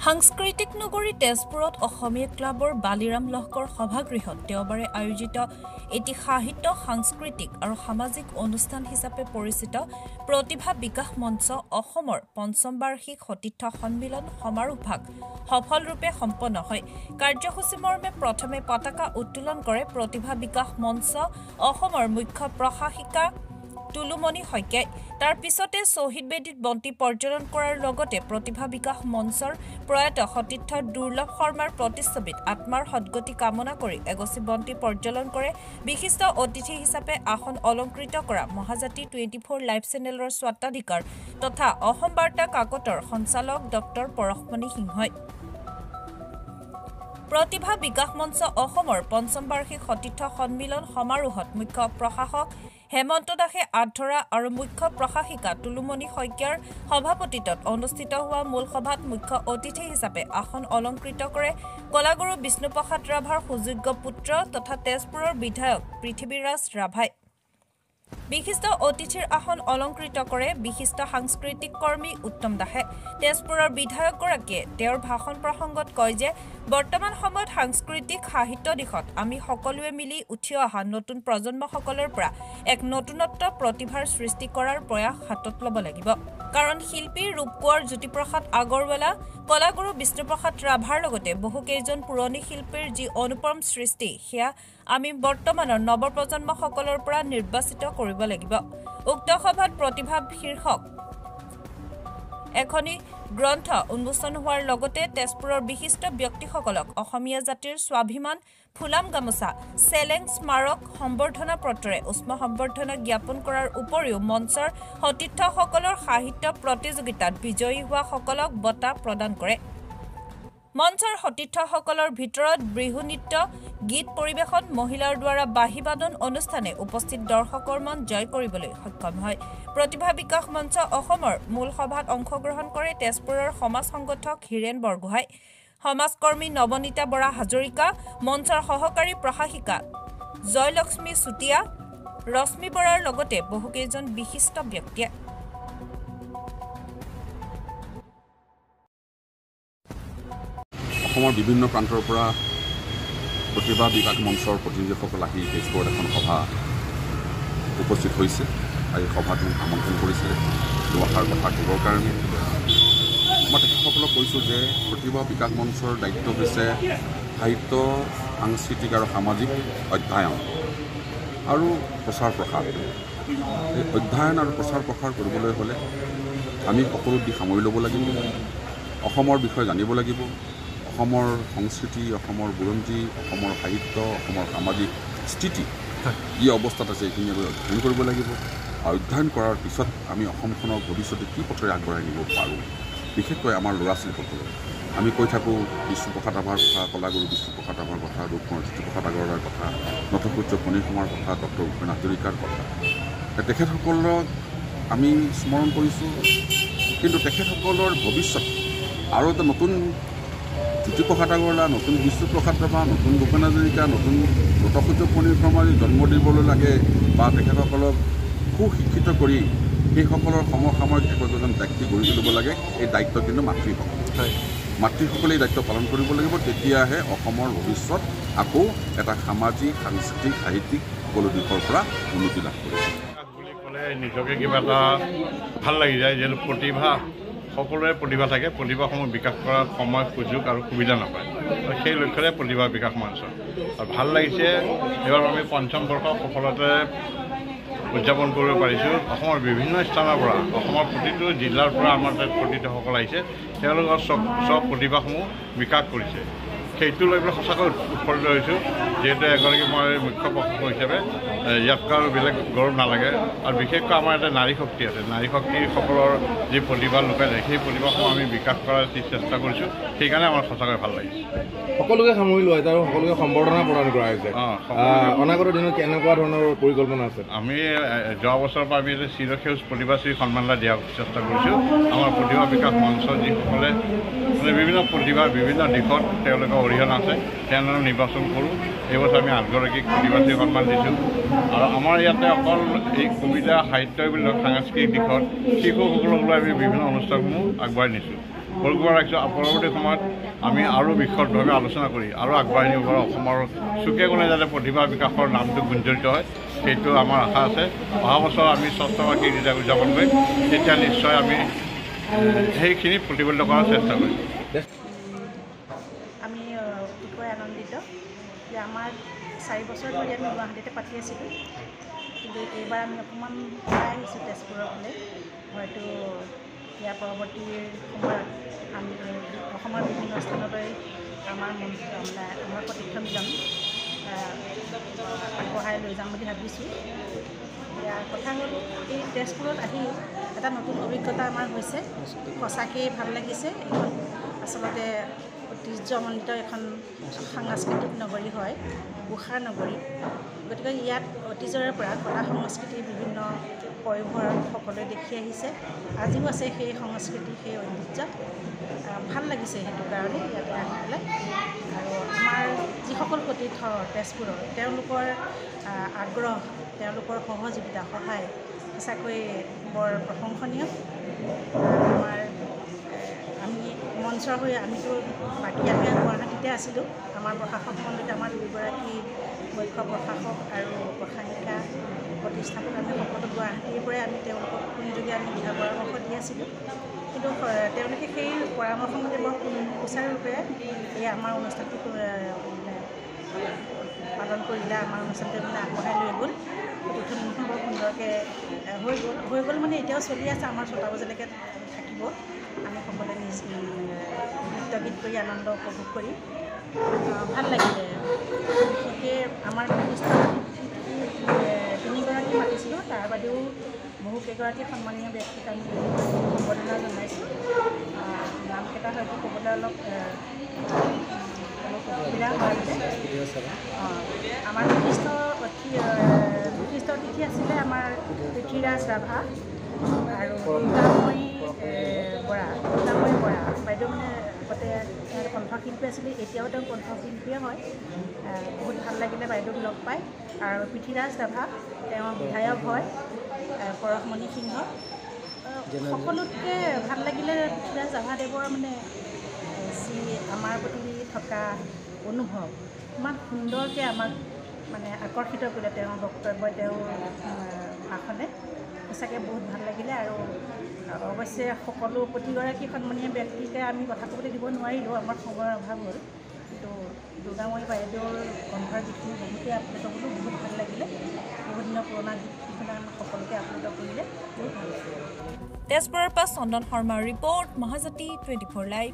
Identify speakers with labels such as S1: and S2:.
S1: সাংস্কৃতিক নগৰী তেজপুৰত অসমীয়া ক্লাবৰ বালিৰাম লহকৰ সভাগৃহত দেওবাৰে আয়োজিত এটি সাহিত্য সাংস্কৃতিক আৰু সামাজিক অনুষ্ঠান হিচাপে পৰিচিত প্ৰতিভা বিকাশ মঞ্চ অসমৰ পঞ্চম বাৰ্ষিক সতীৰ্থ সন্মিলন সমাৰোহভাগ সফলৰূপে সম্পন্ন হয়। কাৰ্যসূচী মৰ্মে প্ৰথমে পতাকা উত্তোলন কৰে প্ৰতিভা বিকাশ মঞ্চ অসমৰ মুখ্য প্ৰশাসিকা টুলুমণি শইকীয়াই। তাৰ পিছতে শ্বহীদ বেদীত বন্তি প্ৰজ্বলন কৰাৰ লগতে প্ৰতিভা বিকাশ মঞ্চৰ প্ৰয়াত সতীৰ্থ দুৰ্লভ শৰ্মাৰ প্ৰতিচ্ছবিত আত্মাৰ সদ্গতি কামনা কৰি এগছি বন্তি প্ৰজ্বলন কৰে। বিশিষ্ট অতিথি হিচাপে আসন অলংকৃত কৰা মহাজাতি 24 লাইভ চেনেলৰ স্বত্বাধিকাৰ তথা অসম বাৰ্তা কাকতৰ সঞ্চালক ডক্টৰ পৰশমণি সিংহই। প্ৰতিভা বিকাশ মঞ্চ অসমৰ পঞ্চম বাৰ্ষিক সতীৰ্থ সন্মিলন সমাৰোহত মুখ্য প্ৰশাসক হেমন্ত দাসে আধৰা আৰু মুখ্য প্ৰশাসিকা টুলুমণি শইকীয়াৰ সভাপতিত্বত অনুষ্ঠিত হোৱা মূল সভাত মুখ্য অতিথি হিচাপে আসন অলংকৃত কৰে কলাগুৰু বিষ্ণুপ্ৰসাদ ৰাভাৰ সুযোগ্য পুত্ৰ তথা তেজপুৰৰ বিধায়ক পৃথিৱীৰাজ ৰাভাই। বিশিষ্ট অতিথিৰ আসন অলংকৃত কৰে বিশিষ্ট সাংস্কৃতিক কৰ্মী উত্তম দাসে। তেজপুৰৰ বিধায়কগৰাকীয়ে তেওঁৰ ভাষণ প্ৰসংগত কয় যে বৰ্তমান সময়ত সাংস্কৃতিক সাহিত্য দিশত আমি সকলোৱে মিলি উঠি অহা নতুন প্ৰজন্মসকলৰ পৰা এক নতুনত্ব প্ৰতিভাৰ সৃষ্টি কৰাৰ প্ৰয়াস হাতত ল'ব লাগিব। কাৰণ শিল্পী ৰূপকোঁৱৰ জ্যোতিপ্ৰসাদ আগৰৱালা কলাগুৰু বিষ্ণুপ্ৰসাদ ৰাভাৰ লগতে বহুকেইজন পুৰণি শিল্পীৰ যি অনুপম সৃষ্টি সেয়া আমি বৰ্তমানৰ নৱপ্ৰজন্মসকলৰ পৰা নিৰ্বাচিত কৰিব লাগিব। উক্ত সভাত প্ৰতিভা শীৰ্ষক এখনি গ্ৰন্থ উন্মোচন হোৱাৰ লগতে তেজপুৰৰ বিশিষ্ট ব্যক্তিসকলক অসমীয়া জাতিৰ স্বাভিমান ফুলাম গামোচা চেলেং স্মাৰক সম্বৰ্ধনা পত্ৰৰে উষ্ম সম্বৰ্ধনা জ্ঞাপন কৰাৰ উপৰিও মঞ্চৰ সতীৰ্থসকলৰ সাহিত্য প্ৰতিযোগিতাত বিজয়ী হোৱা সকলক বঁটা প্ৰদান কৰে। মঞ্চৰ সতীৰ্থসকলৰ ভিতৰত বিহু নৃত্য গীত পৰিৱেশন মহিলাৰ দ্বাৰা বাঁহীবাদন অনুষ্ঠানে উপস্থিত দৰ্শকৰ মন জয় কৰিবলৈ সক্ষম হয়। প্ৰতিভা বিকাশ মঞ্চ অসমৰ মূল সভাত অংশগ্ৰহণ কৰে তেজপুৰৰ সমাজ সংগঠক হীৰেণ বৰগোহাঁই সমাজকৰ্মী নৱনীতা বৰা হাজৰিকা মঞ্চৰ সহকাৰী প্ৰশাসিকা জয়লক্ষ্মী চুতীয়া ৰশ্মি বৰাৰ লগতে বহুকেইজন বিশিষ্ট ব্যক্তিয়ে।
S2: অসমৰ বিভিন্ন প্ৰান্তৰ পৰা প্ৰতিভা বিকাশ মঞ্চৰ প্ৰতিনিধিসকল আহি তেজপুৰত এখন সভা উপস্থিত হৈছে আৰু এই সভাত মোক আমন্ত্ৰণ কৰিছিলে দুআষাৰ কথা ক'বৰ কাৰণে। মই তেখেতসকলক কৈছোঁ যে প্ৰতিভা বিকাশ মঞ্চৰ দায়িত্ব হৈছে সাহিত্য সাংস্কৃতিক আৰু সামাজিক অধ্যয়ন আৰু প্ৰচাৰ প্ৰসাৰ। এই অধ্যয়ন আৰু প্ৰচাৰ প্ৰসাৰ কৰিবলৈ হ'লে আমি সকলো দিশ সামৰি ল'ব লাগিব। অসমৰ বিষয়ে জানিব লাগিব, অসমৰ সংস্কৃতি, অসমৰ বুৰঞ্জী, অসমৰ সাহিত্য, অসমৰ সামাজিক স্থিতি কি অৱস্থাত আছে এইখিনি আমি অধ্যয়ন কৰিব লাগিব। আৰু অধ্যয়ন কৰাৰ পিছত আমি অসমখনক ভৱিষ্যতে কি পথেৰে আগবঢ়াই নিব পাৰোঁ, বিশেষকৈ আমাৰ ল'ৰা ছোৱালীসকলক আমি কৈ থাকোঁ বিষ্ণুপ্ৰসাদ ৰাভাৰ কথা, কলাগুৰু বিষ্ণুপ্ৰসাদ ৰাভাৰ কথা, ৰূপকোঁৱৰ জ্যোতিপ্ৰসাদ আগৰৱালাৰ কথা, নথসূৰ্য ফণী সমাৰ কথা, ডক্টৰ ভূপেন হাজৰিকাৰ কথা। তেখেতসকলক আমি স্মৰণ কৰিছোঁ, কিন্তু তেখেতসকলৰ ভৱিষ্যত আৰু এটা নতুন জ্যোতিপ্ৰসাদ আগৰৱালা, নতুন বিষ্ণুপ্ৰসাদ ৰাভা, নতুন ভূপেন হাজৰিকা, নতুন নথসূৰ্য ফণী শৰ্মাৰ জন্ম দিবলৈ লাগে বা তেখেতসকলক সুশিক্ষিত কৰি সেইসকলৰ সমসাময়িক একোজন ব্যক্তি গঢ়ি তুলিব লাগে। এই দায়িত্ব কিন্তু মাতৃসকল মাতৃসকলে এই দায়িত্ব পালন কৰিব লাগিব। তেতিয়াহে অসমৰ ভৱিষ্যত আকৌ এটা সামাজিক সাংস্কৃতিক সাহিত্যিক সকলো দিশৰ পৰা উন্নতি লাভ কৰিব
S3: বুলি ক'লে নিজকে কিবা এটা ভাল লাগি যায়। যিহেতু প্ৰতিভা সকলোৰে প্ৰতিভা থাকে, প্ৰতিভাসমূহ বিকাশ কৰাৰ সময় সুযোগ আৰু সুবিধা নাপায়। সেই লক্ষ্যৰে প্ৰতিভা বিকাশ মঞ্চ আৰু ভাল লাগিছে। এইবাৰ আমি পঞ্চম বৰ্ষ সফলতাৰে উদযাপন কৰিব পাৰিছোঁ। অসমৰ বিভিন্ন স্থানৰ পৰা, অসমৰ প্ৰতিটো জিলাৰ পৰা আমাৰ তাত প্ৰতিনিধিসকল আহিছে, তেওঁলোকৰ চব প্ৰতিভাসমূহ বিকাশ কৰিছে। সেইটো লৈ পেলাই সঁচাকৈ উৎফুল্লিত হৈছোঁ। যিহেতু এগৰাকী মই মুখ্য প্ৰশাসক হিচাপে ইয়াতকৈ আৰু বেলেগ গৌৰৱ নালাগে। আৰু বিশেষকৈ আমাৰ এটা নাৰী শক্তি আছে, নাৰী শক্তিসকলৰ যি প্ৰতিভা লুকাই থাকে সেই প্ৰতিভাসমূহ আমি বিকাশ কৰাৰ চেষ্টা কৰিছোঁ। সেইকাৰণে আমাৰ সঁচাকৈ ভাল লাগিছে।
S4: সকলোকে সামৰি লোৱা হৈছে আৰু সকলোকে সম্বৰ্ধনা প্ৰদান কৰা হৈছে। অনাগত দিনত কেনেকুৱা ধৰণৰ পৰিকল্পনা আছে?
S3: আমি যোৱা বছৰৰ পৰা আমি চিৰসেউজ প্ৰতিভাশ্ৰী সন্মানটা দিয়াৰ চেষ্টা কৰিছোঁ। আমাৰ প্ৰতিভা বিকাশ মঞ্চ যিসকলে মানে বিভিন্ন প্ৰতিভা বিভিন্ন দিশত তেওঁলোকৰ অৰিহণা আছে তেনেধৰণে নিৰ্বাচন কৰোঁ। এইবছৰ আমি 8গৰাকীক প্ৰতিভাশ্ৰী সন্মান দিছোঁ। আৰু আমাৰ ইয়াতে অকল এই কবিতা সাহিত্য বুলি সাংস্কৃতিক দিশত শিশুসকলক লৈ আমি বিভিন্ন অনুষ্ঠানসমূহ আগবঢ়াই নিছোঁ। কৰিব ৰাখিছোঁ। পৰৱৰ্তী সময়ত আমি আৰু বিশদভাৱে আলোচনা কৰি আৰু আগবাঢ়ি নিব পাৰোঁ। অসমৰ চুকে কোণে যাতে প্ৰতিভা বিকাশৰ নামটো গুঞ্জৰিত হয় সেইটো আমাৰ আশা আছে। অহা বছৰ আমি ষষ্ঠবাৰ্ষিকী যেতিয়া উদযাপন কৰিম তেতিয়া নিশ্চয় আমি সেইখিনি প্ৰতিফলিত কৰাৰ চেষ্টা কৰিম।
S5: আমি অতিকৈ আনন্দিত যে আমাৰ 4 বছৰ ধৰি আমি গুৱাহাটীতে পাতি আছিলোঁ, কিন্তু এইবাৰ আমি অকণমান ওলাই আহিছোঁ তেজপুৰৰ ফালে। হয়তো ইয়াৰ পৰৱৰ্তী সময়ত আমি অসমৰ বিভিন্ন স্থানলৈ আমাৰ প্ৰশিক্ষণ যাম আগবঢ়াই লৈ যাম বুলি ভাবিছোঁ। ইয়াৰ কথা হ'ল এই তেজপুৰত আহি এটা নতুন অভিজ্ঞতা আমাৰ হৈছে, সঁচাকৈয়ে ভাল লাগিছে। এইখন আচলতে ঐতিহ্যমণ্ডিত এখন সাংস্কৃতিক নগৰী হয়, গোসাঁৰ নগৰী। গতিকে ইয়াত অতীজৰে পৰা কলা সংস্কৃতিৰ বিভিন্ন পয়োভৰ সকলোৱে দেখি আহিছে, আজিও আছে সেই সংস্কৃতি, সেই ঐতিহ্য। ভাল লাগিছে সেইটো কাৰণে ইয়াতে আহি পেলাই। আৰু আমাৰ যিসকল সতীৰ্থ তেজপুৰৰ তেওঁলোকৰ আগ্ৰহ, তেওঁলোকৰ সহযোগিতা, সহায় সঁচাকৈ বৰ প্ৰশংসনীয়। আমাৰ আমি মঞ্চৰ হৈ আমিতো বাকী আমি গুৱাহাটীতে আছিলোঁ। আমাৰ প্ৰশাসক মণ্ডলীত আমাৰ 2গৰাকী মুখ্য প্ৰশাসক আৰু প্ৰশাসিকা প্ৰতিষ্ঠাপক আমি সকলো গুৱাহাটীৰ পৰাই আমি তেওঁলোকক ফোনযোগে আমি দিহা পৰামৰ্শ দি আছিলোঁ, কিন্তু তেওঁলোকে সেই পৰামৰ্শমতে বৰ সুচাৰুৰূপে এই আমাৰ অনুষ্ঠানটো পালন কৰিলে, আমাৰ অনুষ্ঠানটো মানে আগবঢ়াই লৈ গ'ল। প্ৰতিষ্ঠানটো বৰ সুন্দৰকৈ হৈ গ'ল মানে এতিয়াও চলি আছে। আমাৰ 6টা বজালৈকে থাকিব। আমি সকলোৱে নৃত্য গীত কৰি আনন্দ উপভোগ কৰি ভাল লাগিলে। বিশেষকৈ আমাৰ বিশিষ্ট 3গৰাকী মাতিছিলোঁ, তাৰ বাদেও বহুকেইগৰাকী সন্মানীয় ব্যক্তিক আমি সম্বৰ্ধনা জনাইছোঁ। নামকেইটা হয়তো ক'বলৈ অলপ অসুবিধা হয়। আমাৰ বিশিষ্ট অতিথি আছিলে আমাৰ পৃথ্বীৰাজ ৰাভা আৰু দুৰ্গাময়ী বৰা বাইদেউ মানে আগতে কণ্ঠশিল্পী আছিলে, এতিয়াও তেওঁ কণ্ঠশিল্পীয়ে হয়। বহুত ভাল লাগিলে বাইদেউক লগ পাই। আৰু পৃথ্বীৰাজ ৰাভা তেওঁ বিধায়ক হয় পৰশমণি সিংহ। সকলোতকৈ ভাল লাগিলে পৃথ্বীৰাজ ৰাভাদেৱৰ মানে যি আমাৰ প্ৰতি থকা অনুভৱ, ইমান সুন্দৰকৈ আমাক মানে আকৰ্ষিত কৰিলে তেওঁৰ বক্তব্য, তেওঁৰ ভাষণে। সঁচাকৈ বহুত ভাল লাগিলে। আৰু অৱশ্যে সকলো প্ৰতিগৰাকী সন্মানীয় ব্যক্তিকে আমি কথা ক'বলৈ দিব নোৱাৰিলোঁ, আমাৰ সময়ৰ অভাৱ হ'ল। কিন্তু দুৰ্গাময়ী বাইদেউৰ কণ্ঠৰ গীতখিনি বহুতেই আপ্লুত হ'লোঁ, বহুত ভাল লাগিলে। বহুত দিনৰ পুৰণা গীতখিনি আমাক সকলোকে আপ্লুত কৰিলে, বহুত ভাল লাগিলে।
S1: তেজপুৰৰ পৰা চন্দন শৰ্মাৰ ৰিপৰ্ট, মহাজ্যোতি 24 লাইভ।